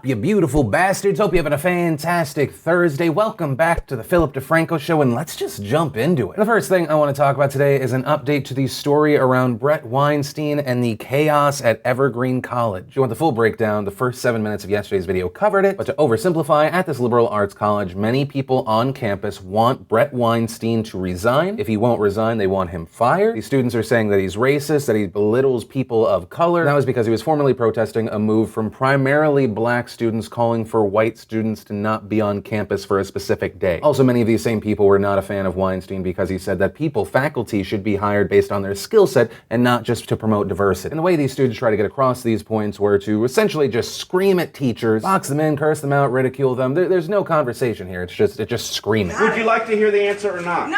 you beautiful bastards? Hope you're having a fantastic Thursday. Welcome back to the Philip DeFranco Show, and let's just jump into it. The first thing I want to talk about today is an update to the story around Bret Weinstein and the chaos at Evergreen College. If you want the full breakdown, the first 7 minutes of yesterday's video covered it, but to oversimplify, at this liberal arts college, many people on campus want Bret Weinstein to resign. If he won't resign, they want him fired. These students are saying that he's racist, that he belittles people of color. That was because he was formerly protesting a move from primarily black students calling for white students to not be on campus for a specific day. Also, many of these same people were not a fan of Weinstein because he said that faculty should be hired based on their skill set and not just to promote diversity. And the way these students try to get across these points were to essentially just scream at teachers, box them in, curse them out, ridicule them. There's no conversation here. It's just screaming. Would you like to hear the answer or not? No!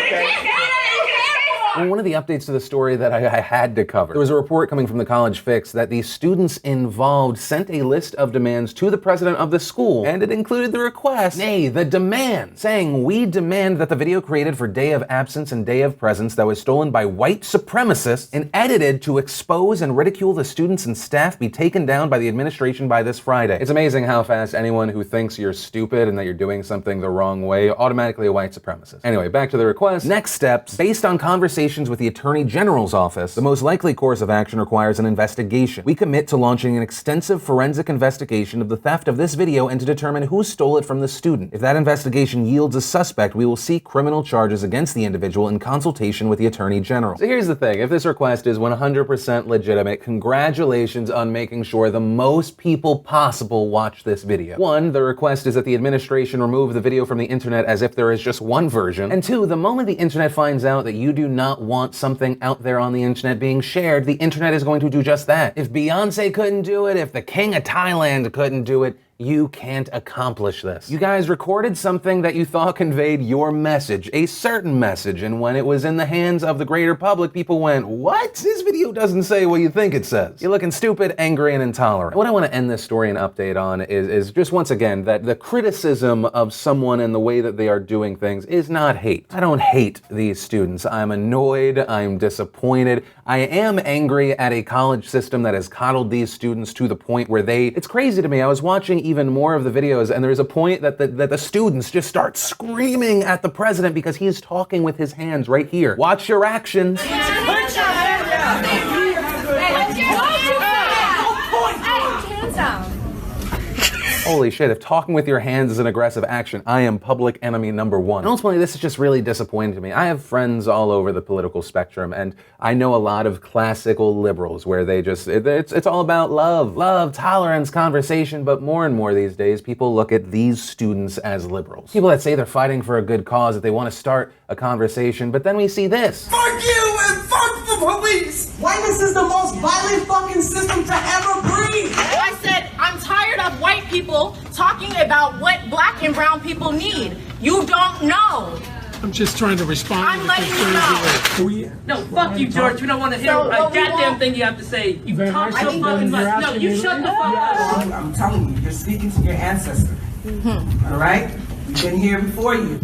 Okay. Well, one of the updates to the story that I had to cover, there was a report coming from the College Fix that the students involved sent a list of demands to the president of the school, and it included the request, nay, the demand, saying, "We demand that the video created for Day of Absence and Day of Presence that was stolen by white supremacists and edited to expose and ridicule the students and staff be taken down by the administration by this Friday." It's amazing how fast anyone who thinks you're stupid and that you're doing something the wrong way, automatically a white supremacist. Anyway, back to the request. Next steps. Based on conversations with the Attorney General's office, the most likely course of action requires an investigation. We commit to launching an extensive forensic investigation of the theft of this video and to determine who stole it from the student. If that investigation yields a suspect, we will seek criminal charges against the individual in consultation with the Attorney General. So here's the thing. If this request is 100% legitimate, congratulations on making sure the most people possible watch this video. One, the request is that the administration remove the video from the internet as if there is just one version. And two, the moment the internet finds out that you do not want something out there on the internet being shared, the internet is going to do just that. If Beyonce couldn't do it, if the King of Thailand couldn't do it, you can't accomplish this. You guys recorded something that you thought conveyed your message, a certain message, and when it was in the hands of the greater public, people went, "What? This video doesn't say what you think it says." You're looking stupid, angry, and intolerant. What I want to end this story and update on is just once again that the criticism of someone and the way that they are doing things is not hate. I don't hate these students. I'm annoyed, I'm disappointed. I am angry at a college system that has coddled these students to the point where it's crazy to me. I was watching even more of the videos, and there's a point that the students just start screaming at the president because he's talking with his hands right here. Watch your actions. Holy shit, if talking with your hands is an aggressive action, I am public enemy number one. And ultimately, this is just really disappointing to me. I have friends all over the political spectrum, and I know a lot of classical liberals where they just, it's all about love, tolerance, conversation, but more and more these days, people look at these students as liberals. People that say they're fighting for a good cause, that they want to start a conversation, but then we see this. Fuck you and fuck the police! Whiteness is the most violent fucking system to ever breathe! I said, I'm tired of white people talking about what black and brown people need. You don't know. I'm just trying to respond. I'm letting you know. No, fuck you, George. We don't want to hear a goddamn thing you have to say. You talk so fucking much. No, you shut the fuck up. I'm telling you, you're speaking to your ancestors. All right? We've been here before you.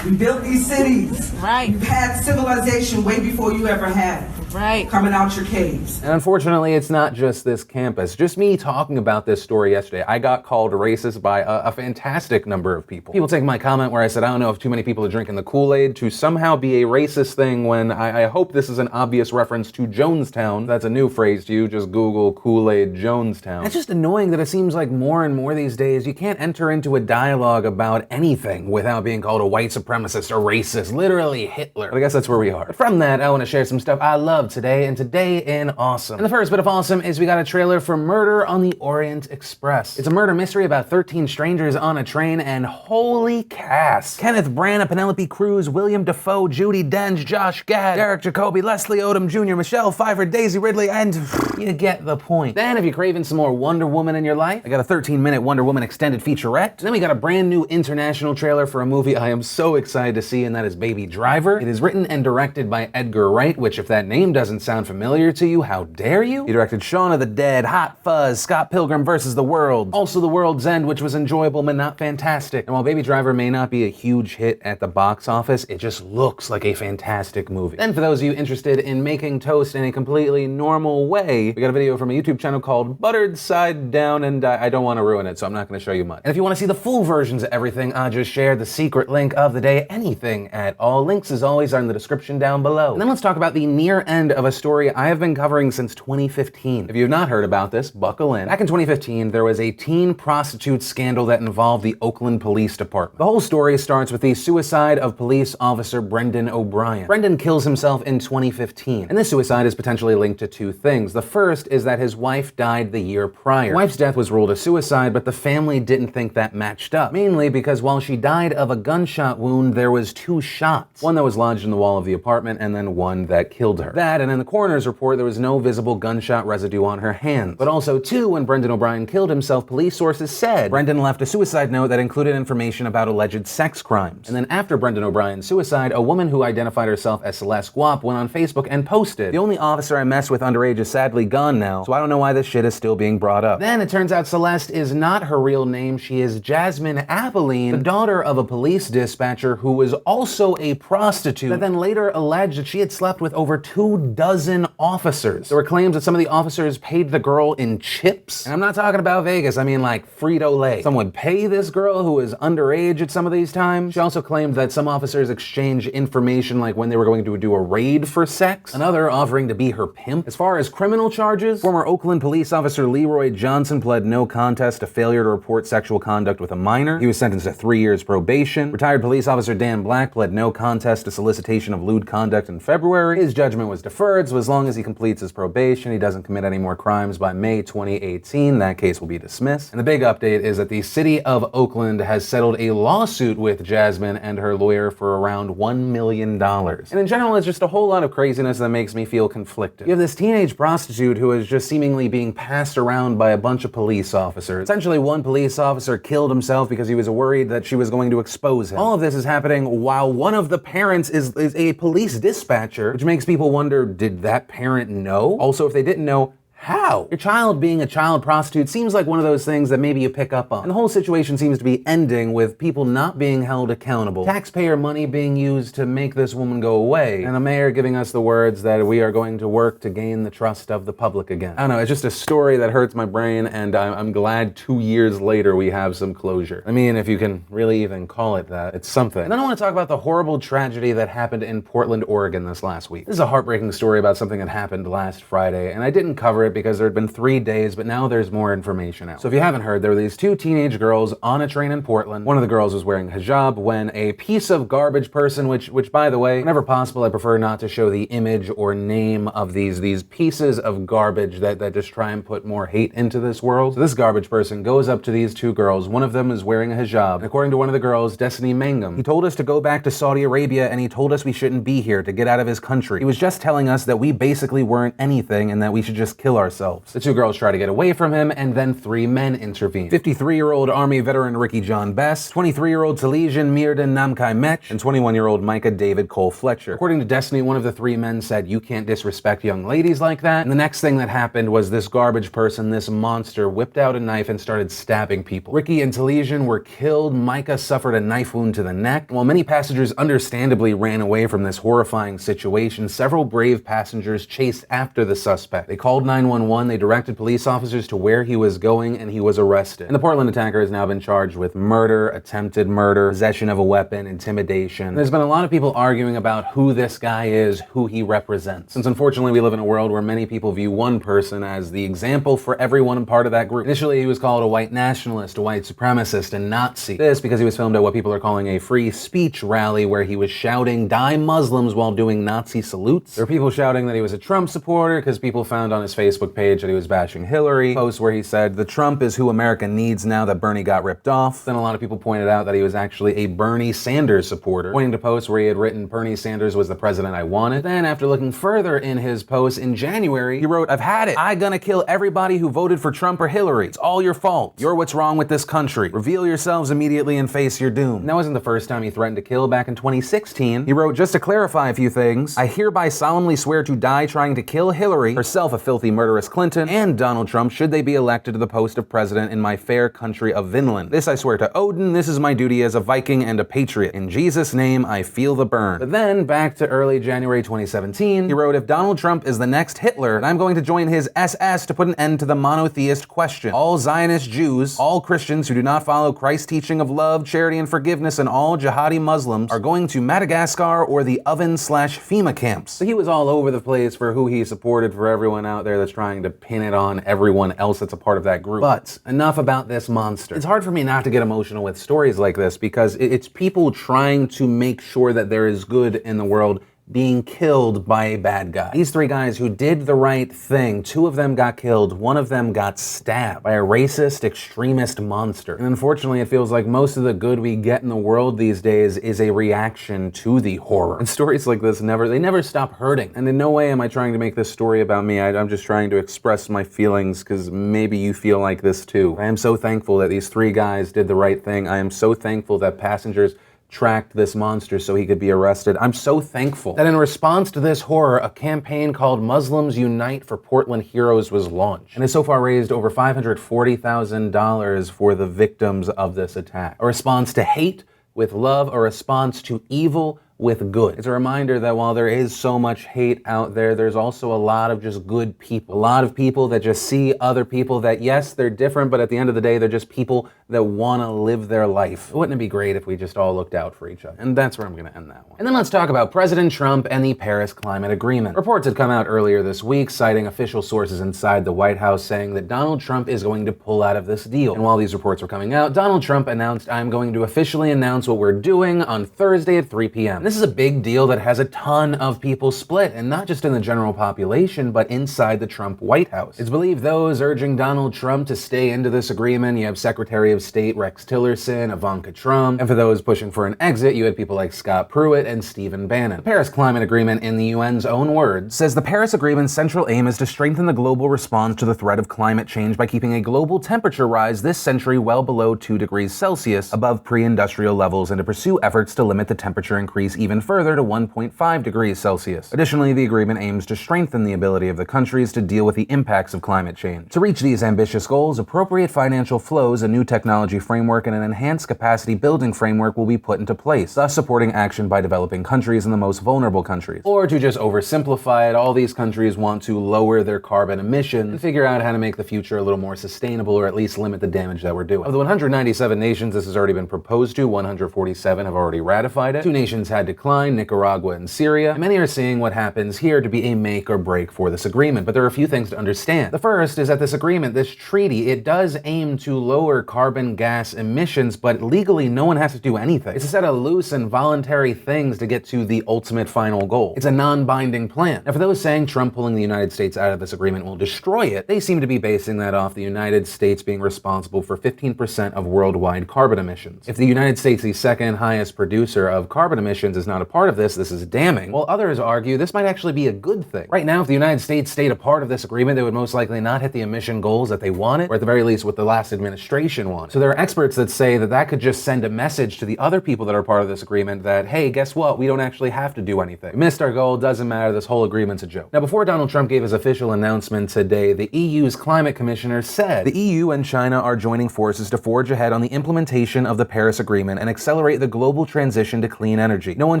We built these cities. Right. You've had civilization way before you ever had. Right. Coming out your caves. And unfortunately, it's not just this campus. Just me talking about this story yesterday, I got called racist by a fantastic number of people. People take my comment where I said, I don't know if too many people are drinking the Kool-Aid to somehow be a racist thing when I hope this is an obvious reference to Jonestown. That's a new phrase to you. Just Google Kool-Aid Jonestown. It's just annoying that it seems like more and more these days you can't enter into a dialogue about anything without being called a white supremacist or racist. Literally Hitler. But I guess that's where we are. But from that, I want to share some stuff I love today, and today in Awesome. And the first bit of Awesome is we got a trailer for Murder on the Orient Express. It's a murder mystery about 13 strangers on a train, and holy cast. Kenneth Branagh, Penelope Cruz, William Dafoe, Judi Dench, Josh Gad, Derek Jacobi, Leslie Odom Jr., Michelle Pfeiffer, Daisy Ridley, and you get the point. Then if you're craving some more Wonder Woman in your life, I got a 13-minute Wonder Woman extended featurette. Then we got a brand new international trailer for for a movie I am so excited to see, and that is Baby Driver. It is written and directed by Edgar Wright, which if that name doesn't sound familiar to you, how dare you? He directed Shaun of the Dead, Hot Fuzz, Scott Pilgrim vs. the World, also The World's End, which was enjoyable but not fantastic. And while Baby Driver may not be a huge hit at the box office, it just looks like a fantastic movie. Then for those of you interested in making toast in a completely normal way, we got a video from a YouTube channel called Buttered Side Down, and I don't want to ruin it, so I'm not going to show you much. And if you want to see the full versions of everything I just shared, the secret link of the day, anything at all, links as always are in the description down below. And then let's talk about the near end of a story I have been covering since 2015. If you have not heard about this, buckle in. Back in 2015, there was a teen prostitute scandal that involved the Oakland Police Department. The whole story starts with the suicide of police officer Brendan O'Brien. Brendan kills himself in 2015, and this suicide is potentially linked to two things. The first is that his wife died the year prior. The wife's death was ruled a suicide, but the family didn't think that matched up, mainly because while she died of a gunshot wound, there was two shots. One that was lodged in the wall of the apartment, and then one that killed her. That, and in the coroner's report, there was no visible gunshot residue on her hands. But also, too, when Brendan O'Brien killed himself, police sources said Brendan left a suicide note that included information about alleged sex crimes. And then after Brendan O'Brien's suicide, a woman who identified herself as Celeste Guap went on Facebook and posted, "The only officer I messed with underage is sadly gone now, so I don't know why this shit is still being brought up." Then it turns out Celeste is not her real name. She is Jasmine Abilene, the daughter of a police dispatcher who was also a prostitute, that then later alleged that she had slept with over 24 officers. There were claims that some of the officers paid the girl in chips. And I'm not talking about Vegas, I mean like Frito-Lay. Some would pay this girl who was underage at some of these times. She also claimed that some officers exchanged information like when they were going to do a raid for sex, another offering to be her pimp. As far as criminal charges, former Oakland police officer Leroy Johnson pled no contest to failure to report sexual conduct with a minor. He was sentenced to 3 years probation. Retired police officer Dan Black pled no contest to solicitation of lewd conduct in February. His judgment was deferred, so as long as he completes his probation, he doesn't commit any more crimes by May 2018, that case will be dismissed. And the big update is that the city of Oakland has settled a lawsuit with Jasmine and her lawyer for around $1 million. And in general, it's just a whole lot of craziness that makes me feel conflicted. You have this teenage prostitute who is just seemingly being passed around by a bunch of police officers. Essentially, one police officer killed himself because he was worried that she was going to expose him. All of this is happening while one of the parents is a police dispatcher, which makes people wonder, did that parent know? Also, if they didn't know, how? Your child being a child prostitute seems like one of those things that maybe you pick up on. And the whole situation seems to be ending with people not being held accountable. Taxpayer money being used to make this woman go away. And the mayor giving us the words that we are going to work to gain the trust of the public again. I don't know, it's just a story that hurts my brain, and I'm glad 2 years later we have some closure. I mean, if you can really even call it that, it's something. And then I want to talk about the horrible tragedy that happened in Portland, Oregon this last week. This is a heartbreaking story about something that happened last Friday, and I didn't cover it because there had been 3 days, but now there's more information out. So if you haven't heard, there were these 2 teenage girls on a train in Portland. One of the girls was wearing a hijab when a piece of garbage person, which by the way, whenever possible, I prefer not to show the image or name of these pieces of garbage that just try and put more hate into this world. So this garbage person goes up to these 2 girls. One of them is wearing a hijab. And according to one of the girls, Destiny Mangum, he told us to go back to Saudi Arabia, and he told us we shouldn't be here, to get out of his country. He was just telling us that we basically weren't anything and that we should just kill ourselves. The 2 girls try to get away from him, and then 3 men intervene. 53-year-old Army veteran Ricky John Best, 23-year-old Talesian Mirdan Namkai Mech, and 21-year-old Micah David Cole Fletcher. According to Destiny, one of the 3 men said, "You can't disrespect young ladies like that." And the next thing that happened was this garbage person, this monster, whipped out a knife and started stabbing people. Ricky and Talesian were killed. Micah suffered a knife wound to the neck. And while many passengers understandably ran away from this horrifying situation, several brave passengers chased after the suspect. They called 911, they directed police officers to where he was going, and he was arrested. And the Portland attacker has now been charged with murder, attempted murder, possession of a weapon, intimidation. There's been a lot of people arguing about who this guy is, who he represents. Since unfortunately we live in a world where many people view one person as the example for everyone part of that group. Initially he was called a white nationalist, a white supremacist, a Nazi. This because he was filmed at what people are calling a free speech rally where he was shouting "Die Muslims" while doing Nazi salutes. There were people shouting that he was a Trump supporter because people found on his Facebook Facebook page that he was bashing Hillary, posts where he said, "The Trump is who America needs now that Bernie got ripped off." Then a lot of people pointed out that he was actually a Bernie Sanders supporter, pointing to posts where he had written, "Bernie Sanders was the president I wanted." Then after looking further in his post in January, he wrote, "I've had it. I'm gonna kill everybody who voted for Trump or Hillary. It's all your fault. You're what's wrong with this country. Reveal yourselves immediately and face your doom." And that wasn't the first time he threatened to kill. Back in 2016, he wrote, "Just to clarify a few things, I hereby solemnly swear to die trying to kill Hillary, herself a filthy murderous Clinton, and Donald Trump should they be elected to the post of president in my fair country of Vinland. This I swear to Odin. This is my duty as a Viking and a patriot. In Jesus' name, I feel the burn." But then, back to early January 2017, he wrote, "If Donald Trump is the next Hitler, then I'm going to join his SS to put an end to the monotheist question. All Zionist Jews, all Christians who do not follow Christ's teaching of love, charity, and forgiveness, and all jihadi Muslims are going to Madagascar or the oven/FEMA camps." So he was all over the place for who he supported for everyone out there that's trying to pin it on everyone else that's a part of that group. But enough about this monster. It's hard for me not to get emotional with stories like this because it's people trying to make sure that there is good in the world being killed by a bad guy. These three guys who did the right thing, two of them got killed, one of them got stabbed by a racist, extremist monster. And unfortunately, it feels like most of the good we get in the world these days is a reaction to the horror. And stories like this never stop hurting. And in no way am I trying to make this story about me. I'm just trying to express my feelings because maybe you feel like this too. I am so thankful that these three guys did the right thing. I am so thankful that passengers tracked this monster so he could be arrested. I'm so thankful that in response to this horror, a campaign called Muslims Unite for Portland Heroes was launched and has so far raised over $540,000 for the victims of this attack. A response to hate with love, a response to evil with good. It's a reminder that while there is so much hate out there, there's also a lot of just good people. A lot of people that just see other people that, yes, they're different, but at the end of the day, they're just people that want to live their life. Wouldn't it be great if we just all looked out for each other? And that's where I'm going to end that one. And then let's talk about President Trump and the Paris Climate Agreement. Reports had come out earlier this week citing official sources inside the White House saying that Donald Trump is going to pull out of this deal. And while these reports were coming out, Donald Trump announced, "I'm going to officially announce what we're doing on Thursday at 3 p.m. This is a big deal that has a ton of people split, and not just in the general population, but inside the Trump White House. It's believed those urging Donald Trump to stay into this agreement, you have Secretary of State Rex Tillerson, Ivanka Trump, and for those pushing for an exit, you had people like Scott Pruitt and Stephen Bannon. The Paris Climate Agreement, in the UN's own words, says the Paris Agreement's central aim is to strengthen the global response to the threat of climate change by keeping a global temperature rise this century well below 2 degrees Celsius above pre-industrial levels and to pursue efforts to limit the temperature increase even further to 1.5 degrees Celsius. Additionally, the agreement aims to strengthen the ability of the countries to deal with the impacts of climate change. To reach these ambitious goals, appropriate financial flows, a new technology framework, and an enhanced capacity building framework will be put into place, thus supporting action by developing countries and the most vulnerable countries. Or to just oversimplify it, all these countries want to lower their carbon emissions and figure out how to make the future a little more sustainable or at least limit the damage that we're doing. Of the 197 nations this has already been proposed to, 147 have already ratified it. 2 nations had declined, Nicaragua and Syria. And many are seeing what happens here to be a make or break for this agreement, but there are a few things to understand. The first is that this agreement, this treaty, it does aim to lower carbon gas emissions, but legally no one has to do anything. It's a set of loose and voluntary things to get to the ultimate final goal. It's a non-binding plan. Now, for those saying Trump pulling the United States out of this agreement will destroy it, they seem to be basing that off the United States being responsible for 15% of worldwide carbon emissions. If the United States, the second highest producer of carbon emissions, is not a part of this is damning, while others argue this might actually be a good thing. Right now, if the United States stayed a part of this agreement, they would most likely not hit the emission goals that they wanted, or at the very least what the last administration wanted. So there are experts that say that that could just send a message to the other people that are part of this agreement that, hey, guess what? We don't actually have to do anything. We missed our goal, doesn't matter, this whole agreement's a joke. Now, before Donald Trump gave his official announcement today, the EU's climate commissioner said the EU and China are joining forces to forge ahead on the implementation of the Paris Agreement and accelerate the global transition to clean energy. No one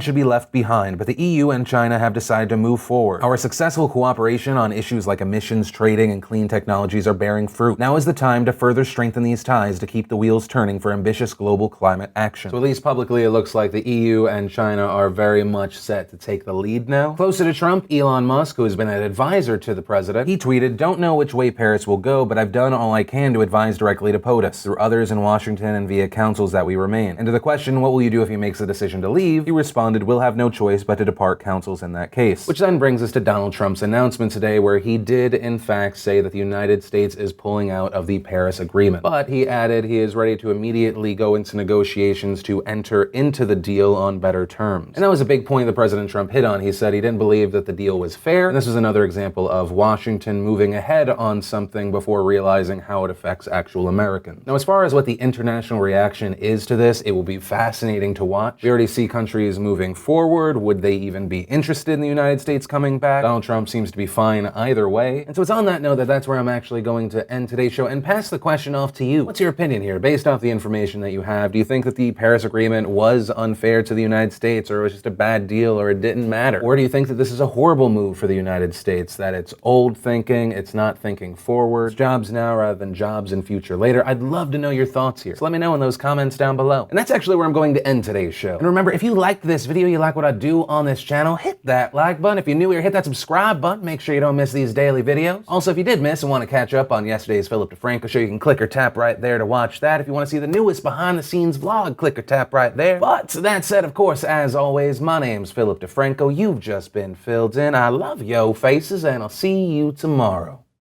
should be left behind, but the EU and China have decided to move forward. Our successful cooperation on issues like emissions trading and clean technologies are bearing fruit. Now is the time to further strengthen these ties to keep the wheels turning for ambitious global climate action. So at least publicly, it looks like the EU and China are very much set to take the lead now. Closer to Trump, Elon Musk, who has been an advisor to the president, he tweeted, "Don't know which way Paris will go, but I've done all I can to advise directly to POTUS, through others in Washington and via councils that we remain." And to the question, what will you do if he makes the decision to leave, he responded, "We'll have no choice but to depart counsels in that case." Which then brings us to Donald Trump's announcement today, where he did in fact say that the United States is pulling out of the Paris Agreement. But he added he is ready to immediately go into negotiations to enter into the deal on better terms. And that was a big point that President Trump hit on. He said he didn't believe that the deal was fair. And this was another example of Washington moving ahead on something before realizing how it affects actual Americans. Now, as far as what the international reaction is to this, it will be fascinating to watch. We already see countries moving forward. Would they even be interested in the United States coming back? Donald Trump seems to be fine either way. And so it's on that note that that's where I'm actually going to end today's show and pass the question off to you. What's your opinion here? Based off the information that you have, do you think that the Paris Agreement was unfair to the United States, or it was just a bad deal, or it didn't matter? Or do you think that this is a horrible move for the United States, that it's old thinking, it's not thinking forward, it's jobs now rather than jobs in future later? I'd love to know your thoughts here. So let me know in those comments down below. And that's actually where I'm going to end today's show. And remember, if you liked this video, you like what I do on this channel, hit that like button. If you're new here, hit that subscribe button. Make sure you don't miss these daily videos. Also, if you did miss and want to catch up on yesterday's Philip DeFranco show, you can click or tap right there to watch that. If you want to see the newest behind the scenes vlog, click or tap right there. But that said, of course, as always, my name's Philip DeFranco. You've just been filled in. I love yo faces, and I'll see you tomorrow.